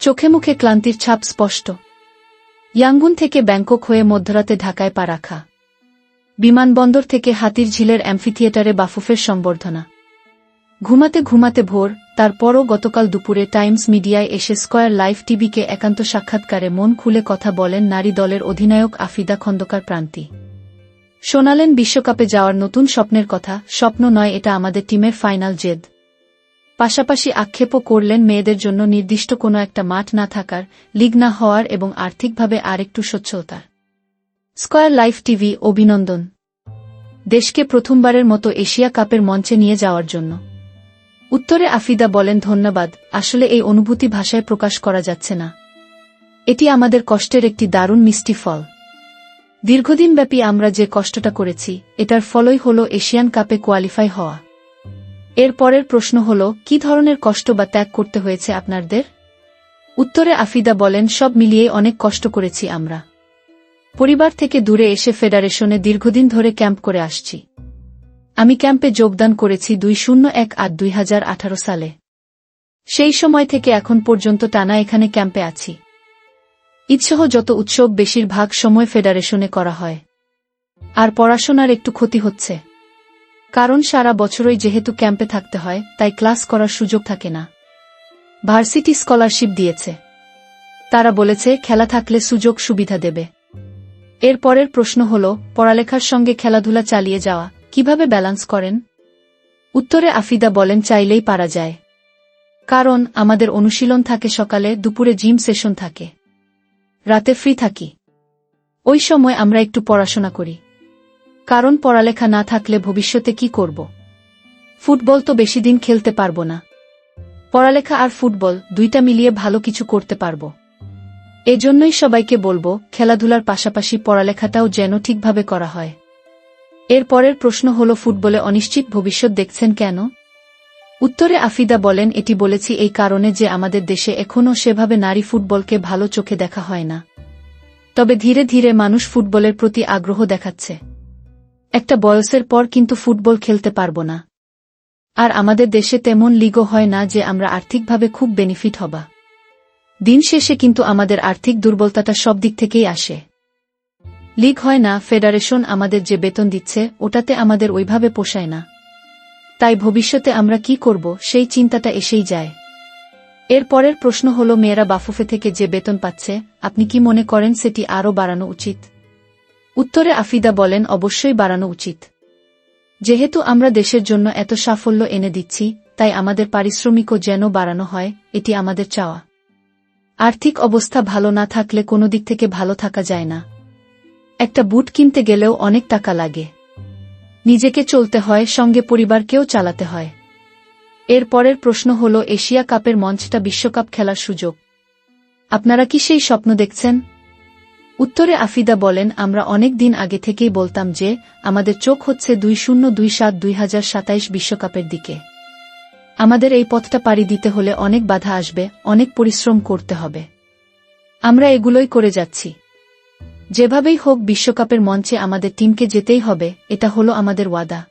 চোখে মুখে ক্লান্তির ছাপ স্পষ্ট। ইয়াঙ্গুন থেকে ব্যাংকক হয়ে মধ্যরাতে ঢাকায় পা রাখা। বিমানবন্দর থেকে হাতির ঝিলের অ্যাম্ফিথিয়েটারে বাফুফের সংবর্ধনা। ঘুমাতে ঘুমাতে ভোর, তারপরও গতকাল দুপুরে টাইমস মিডিয়ায় এসে স্কয়ার লাইভ টিভিকে একান্ত সাক্ষাৎকারে মন খুলে কথা বলেন নারী দলের অধিনায়ক আফিদা খন্দকার প্রান্তি। শোনালেন বিশ্বকাপে যাওয়ার নতুন স্বপ্নের কথা। স্বপ্ন নয়, এটা আমাদের টিমের ফাইনাল জেদ। পাশাপাশি আক্ষেপও করলেন মেয়েদের জন্য নির্দিষ্ট কোনো একটা মাঠ না থাকার, লিগ না হওয়ার এবং আর্থিকভাবে আরেকটু সচ্ছলতার। স্কয়ার লাইভ টিভি অভিনন্দন দেশকে প্রথমবারের মতো এশিয়া কাপের মঞ্চে নিয়ে যাওয়ার জন্য। উত্তরে আফিদা বলেন, ধন্যবাদ। আসলে এই অনুভূতি ভাষায় প্রকাশ করা যাচ্ছে না। এটি আমাদের কষ্টের একটি দারুণ মিষ্টি ফল। দীর্ঘদিনব্যাপী আমরা যে কষ্টটা করেছি, এটার ফলই হল এশিয়ান কাপে কোয়ালিফাই হওয়া। এর পরের প্রশ্ন হল, কি ধরনের কষ্ট বা ত্যাগ করতে হয়েছে আপনাদের? উত্তরে আফিদা বলেন, সব মিলিয়ে অনেক কষ্ট করেছি আমরা। পরিবার থেকে দূরে এসে ফেডারেশনে দীর্ঘদিন ধরে ক্যাম্প করে আসছি। আমি ক্যাম্পে যোগদান করেছি 2001-2018 সালে। সেই সময় থেকে এখন পর্যন্ত টানা এখানে ক্যাম্পে আছি। ঈদসহ যত উৎসব বেশিরভাগ সময় ফেডারেশনে করা হয়। আর পড়াশোনার একটু ক্ষতি হচ্ছে, কারণ সারা বছরই যেহেতু ক্যাম্পে থাকতে হয়, তাই ক্লাস করার সুযোগ থাকে না। ভার্সিটি স্কলারশিপ দিয়েছে, তারা বলেছে খেলা থাকলে সুযোগ সুবিধা দেবে। এর পরের প্রশ্ন হল, পড়ালেখার সঙ্গে খেলাধুলা চালিয়ে যাওয়া কিভাবে ব্যালান্স করেন? উত্তরে আফিদা বলেন, চাইলেই পারা যায়। কারণ আমাদের অনুশীলন থাকে সকালে, দুপুরে জিম সেশন থাকে, রাতে ফ্রি থাকি। ওই সময় আমরা একটু পড়াশোনা করি, কারণ পড়ালেখা না থাকলে ভবিষ্যতে কি করব? ফুটবল তো বেশি দিন খেলতে পারবো না। পড়ালেখা আর ফুটবল দুইটা মিলিয়ে ভালো কিছু করতে পারব। এজন্যই সবাইকে বলবো, খেলাধুলার পাশাপাশি পড়ালেখাটাও যেন ঠিকভাবে করা হয়। এর পরের প্রশ্ন হল, ফুটবলে অনিশ্চিত ভবিষ্যৎ দেখছেন কেন? উত্তরে আফিদা বলেন, এটি বলেছি এই কারণে যে আমাদের দেশে এখনও সেভাবে নারী ফুটবলকে ভালো চোখে দেখা হয় না। তবে ধীরে ধীরে মানুষ ফুটবলের প্রতি আগ্রহ দেখাচ্ছে। একটা বয়সের পর কিন্তু ফুটবল খেলতে পারবো না। আর আমাদের দেশে তেমন লিগও হয় না যে আমরা আর্থিকভাবে খুব বেনিফিট হবা। দিন শেষে কিন্তু আমাদের আর্থিক দুর্বলতাটা সব দিক থেকেই আসে। লিগ হয় না, ফেডারেশন আমাদের যে বেতন দিচ্ছে ওটাতে আমাদের ওইভাবে পোষায় না। তাই ভবিষ্যতে আমরা কি করব সেই চিন্তাটা এসেই যায়। এর পরের প্রশ্ন হল, মেয়েরা বাফুফে থেকে যে বেতন পাচ্ছে, আপনি কি মনে করেন সেটি আরও বাড়ানো উচিত? উত্তরে আফিদা বলেন, অবশ্যই বাড়ানো উচিত। যেহেতু আমরা দেশের জন্য এত সাফল্য এনে দিচ্ছি, তাই আমাদের পারিশ্রমিকও যেন বাড়ানো হয়, এটি আমাদের চাওয়া। আর্থিক অবস্থা ভালো না থাকলে কোনো দিক থেকে ভালো থাকা যায় না। একটা বুট কিনতে গেলেও অনেক টাকা লাগে। নিজেকে চলতে হয়, সঙ্গে পরিবারকেও চালাতে হয়। এর পরের প্রশ্ন হল, এশিয়া কাপের মঞ্চটা বিশ্বকাপ খেলার সুযোগ। আপনারা কি সেই স্বপ্ন দেখছেন? উত্তরে আফিদা বলেন, আমরা অনেক দিন আগে থেকেই বলতাম যে আমাদের চোখ হচ্ছে 2027 বিশ্বকাপের দিকে। আমাদের এই পথটা পাড়ি দিতে হলে অনেক বাধা আসবে, অনেক পরিশ্রম করতে হবে। আমরা এগুলোই করে যাচ্ছি। যেভাবেই হোক বিশ্বকাপের মঞ্চে আমাদের টিমকে যেতেই হবে, এটা হলো আমাদের ওয়াদা।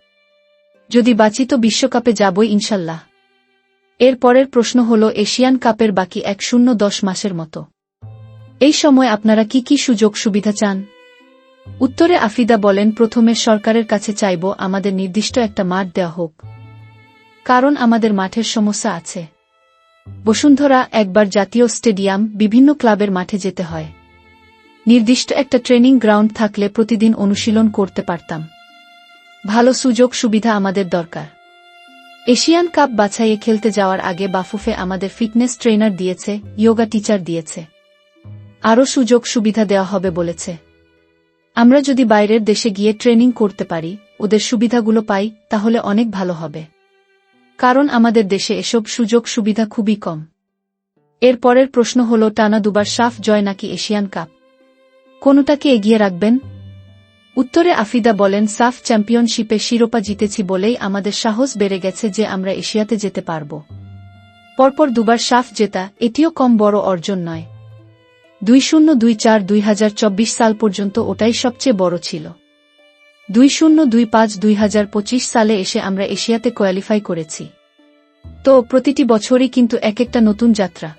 যদি বাঁচি তো বিশ্বকাপে যাবই ইনশাল্লাহ। এর পরের প্রশ্ন হল, এশিয়ান কাপের বাকি 10 মাসের মতো এই সময় আপনারা কি কি সুযোগ সুবিধা চান? উত্তরে আফিদা বলেন, প্রথমে সরকারের কাছে চাইব আমাদের নির্দিষ্ট একটা মাঠ দেওয়া হোক, কারণ আমাদের মাঠের সমস্যা আছে। বসুন্ধরা, একবার জাতীয় স্টেডিয়াম, বিভিন্ন ক্লাবের মাঠে যেতে হয়। নির্দিষ্ট একটা ট্রেনিং গ্রাউন্ড থাকলে প্রতিদিন অনুশীলন করতে পারতাম। ভালো সুযোগ সুবিধা আমাদের দরকার। এশিয়ান কাপ বাছাইয়ে খেলতে যাওয়ার আগে বাফুফে আমাদের ফিটনেস ট্রেনার দিয়েছে, ইয়োগা টিচার দিয়েছে। আরও সুযোগ সুবিধা দেওয়া হবে বলেছে। আমরা যদি বাইরের দেশে গিয়ে ট্রেনিং করতে পারি, ওদের সুবিধাগুলো পাই, তাহলে অনেক ভালো হবে। কারণ আমাদের দেশে এসব সুযোগ সুবিধা খুবই কম। এর পরের প্রশ্ন হল, টানা দুবার সাফ জয় নাকি এশিয়ান কাপ, কোনটাকে এগিয়ে রাখবেন? উত্তরে আফিদা বলেন, সাফ চ্যাম্পিয়নশিপে শিরোপা জিতেছি বলেই আমাদের সাহস বেড়ে গেছে যে আমরা এশিয়াতে যেতে পারব। পরপর দুবার সাফ জেতা, এটিও কম বড় অর্জন নয়। 2024-2024 সাল পর্যন্ত ওটাই সবচেয়ে বড় ছিল। 2025-2025 সালে এসে আমরা এশিয়াতে কোয়ালিফাই করেছি। তো প্রতিটি বছরই কিন্তু এক একটা নতুন যাত্রা।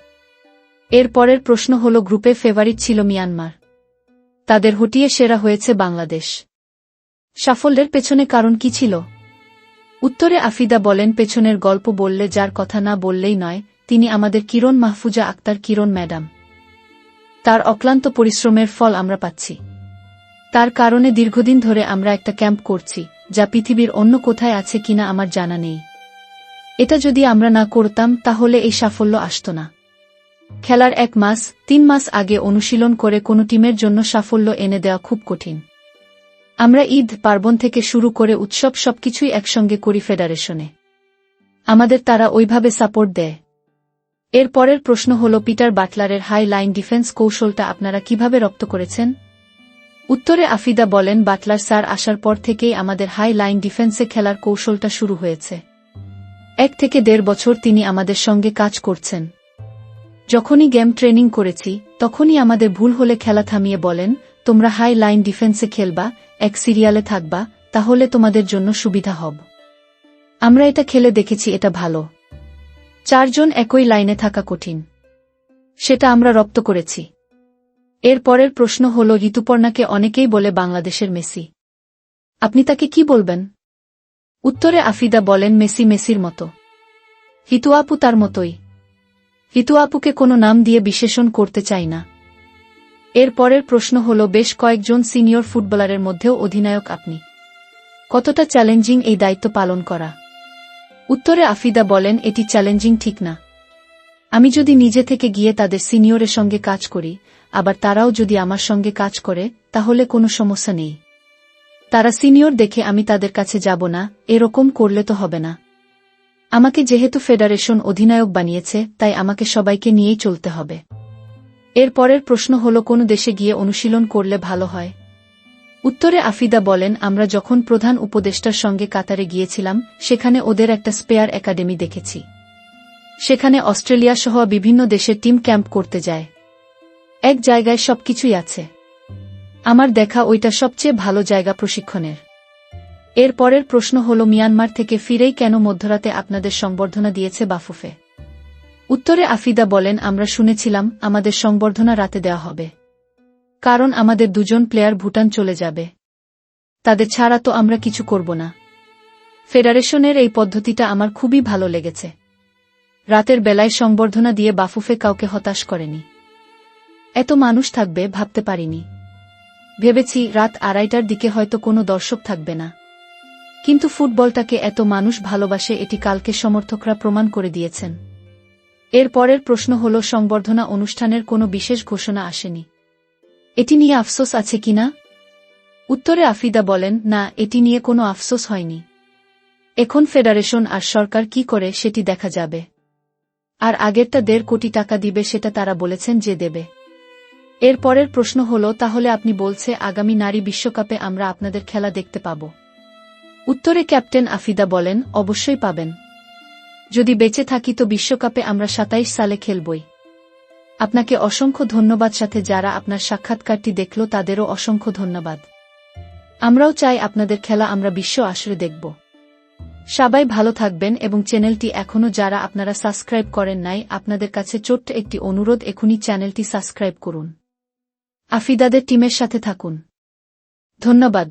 এর পরের প্রশ্ন হল গ্রুপে ফেভারিট ছিল মিয়ানমার, তাদের হটিয়ে সেরা হয়েছে বাংলাদেশ। সাফল্যের পেছনে কারণ কি ছিল? উত্তরে আফিদা বলেন, পেছনের গল্প বললে যার কথা না বললেই নয়, তিনি আমাদের কিরণ মাহফুজা আক্তার কিরণ ম্যাডাম। তার অক্লান্ত পরিশ্রমের ফল আমরা পাচ্ছি। তার কারণে দীর্ঘদিন ধরে আমরা একটা ক্যাম্প করছি, যা পৃথিবীর অন্য কোথায় আছে কিনা আমার জানা নেই। এটা যদি আমরা না করতাম তাহলে এই সাফল্য আসত না। খেলার 1 মাস 3 মাস আগে অনুশীলন করে কোনো টিমের জন্য সাফল্য এনে দেওয়া খুব কঠিন। আমরা ঈদ পার্বণ থেকে শুরু করে উৎসব সবকিছুই একসঙ্গে করি ফেডারেশনে। আমাদের তারা ওইভাবে সাপোর্ট দেয়। এর পরের প্রশ্ন হল, পিটার বাটলারের হাই লাইন ডিফেন্স কৌশলটা আপনারা কিভাবে রপ্ত করেছেন? উত্তরে আফিদা বলেন, বাটলার স্যার আসার পর থেকেই আমাদের হাই লাইন ডিফেন্সে খেলার কৌশলটা শুরু হয়েছে। 1 থেকে 1.5 বছর তিনি আমাদের সঙ্গে কাজ করছেন। যখনই গেম ট্রেনিং করেছি তখনই আমাদের ভুল হলে খেলা থামিয়ে বলেন, তোমরা হাই লাইন ডিফেন্সে খেলবা, এক সিরিয়ালে থাকবা, তাহলে তোমাদের জন্য সুবিধা হব। আমরা এটা খেলে দেখেছি, এটা ভালো। 4 জন একই লাইনে থাকা কঠিন, সেটা আমরা রপ্ত করেছি। এর পরের প্রশ্ন হল, ঋতুপর্ণাকে অনেকেই বলে বাংলাদেশের মেসি, আপনি তাকে কি বলবেন? উত্তরে আফিদা বলেন, মেসি মেসির মতো, ঋতু আপু তার মতোই। ঋতু আপুকে কোনো নাম দিয়ে বিশেষণ করতে চাই না। এর পরের প্রশ্ন হল, বেশ কয়েকজন সিনিয়র ফুটবলারের মধ্যেও অধিনায়ক আপনি, কতটা চ্যালেঞ্জিং এই দায়িত্ব পালন করা? উত্তরে আফিদা বলেন, এটি চ্যালেঞ্জিং ঠিক না। আমি যদি নিজে থেকে গিয়ে তাদের সিনিয়রের সঙ্গে কাজ করি, আবার তারাও যদি আমার সঙ্গে কাজ করে, তাহলে কোনো সমস্যা নেই। তারা সিনিয়র দেখে আমি তাদের কাছে যাব না, এরকম করলে তো হবে না। আমাকে যেহেতু ফেডারেশন অধিনায়ক বানিয়েছে, তাই আমাকে সবাইকে নিয়েই চলতে হবে। এর পরের প্রশ্ন হল, কোন দেশে গিয়ে অনুশীলন করলে ভালো হয়? উত্তরে আফিদা বলেন, আমরা যখন প্রধান উপদেষ্টার সঙ্গে কাতারে গিয়েছিলাম, সেখানে ওদের একটা স্পেয়ার একাডেমি দেখেছি। সেখানে অস্ট্রেলিয়া সহ বিভিন্ন দেশের টিম ক্যাম্প করতে যায়। এক জায়গায় সবকিছুই আছে। আমার দেখা ওইটা সবচেয়ে ভালো জায়গা প্রশিক্ষণের। এর পরের প্রশ্ন হল, মিয়ানমার থেকে ফিরেই কেন মধ্যরাতে আপনাদের সংবর্ধনা দিয়েছে বাফুফে? উত্তরে আফিদা বলেন, আমরা শুনেছিলাম আমাদের সংবর্ধনা রাতে দেওয়া হবে, কারণ আমাদের 2 জন প্লেয়ার ভুটান চলে যাবে। তাদের ছাড়া তো আমরা কিছু করব না। ফেডারেশনের এই পদ্ধতিটা আমার খুবই ভালো লেগেছে। রাতের বেলায় সংবর্ধনা দিয়ে বাফুফে কাউকে হতাশ করেনি। এত মানুষ থাকবে ভাবতে পারিনি। ভেবেছি রাত 2:30টার দিকে হয়তো কোনো দর্শক থাকবে না, কিন্তু ফুটবলটাকে এত মানুষ ভালোবাসে এটি কালকে সমর্থকরা প্রমাণ করে দিয়েছেন। এর পরের প্রশ্ন হল, সংবর্ধনা অনুষ্ঠানের কোনো বিশেষ ঘোষণা আসেনি, এটি নিয়ে আফসোস আছে কিনা? উত্তরে আফিদা বলেন, না, এটি নিয়ে কোনো আফসোস হয়নি। এখন ফেডারেশন আর সরকার কি করে সেটি দেখা যাবে। আর আগেরটা 1.5 কোটি টাকা দিবে, সেটা তারা বলেছেন যে দেবে। এর পরের প্রশ্ন হল, তাহলে আপনি বলছে আগামী নারী বিশ্বকাপে আমরা আপনাদের খেলা দেখতে পাব? উত্তরে ক্যাপ্টেন আফিদা বলেন, অবশ্যই পাবেন। যদি বেঁচে থাকি তো বিশ্বকাপে আমরা 27 সালে খেলবই। আপনাকে অসংখ্য ধন্যবাদ, সাথে যারা আপনার সাক্ষাৎকারটি দেখল তাদেরও অসংখ্য ধন্যবাদ। আমরাও চাই আপনাদের খেলা আমরা বিশ্ব আসরে দেখব। সবাই ভালো থাকবেন এবং চ্যানেলটি এখনো যারা আপনারা সাবস্ক্রাইব করেন নাই, আপনাদের কাছে ছোট্ট একটি অনুরোধ, এখনই চ্যানেলটি সাবস্ক্রাইব করুন। আফিদাদের টিমের সাথে থাকুন। ধন্যবাদ।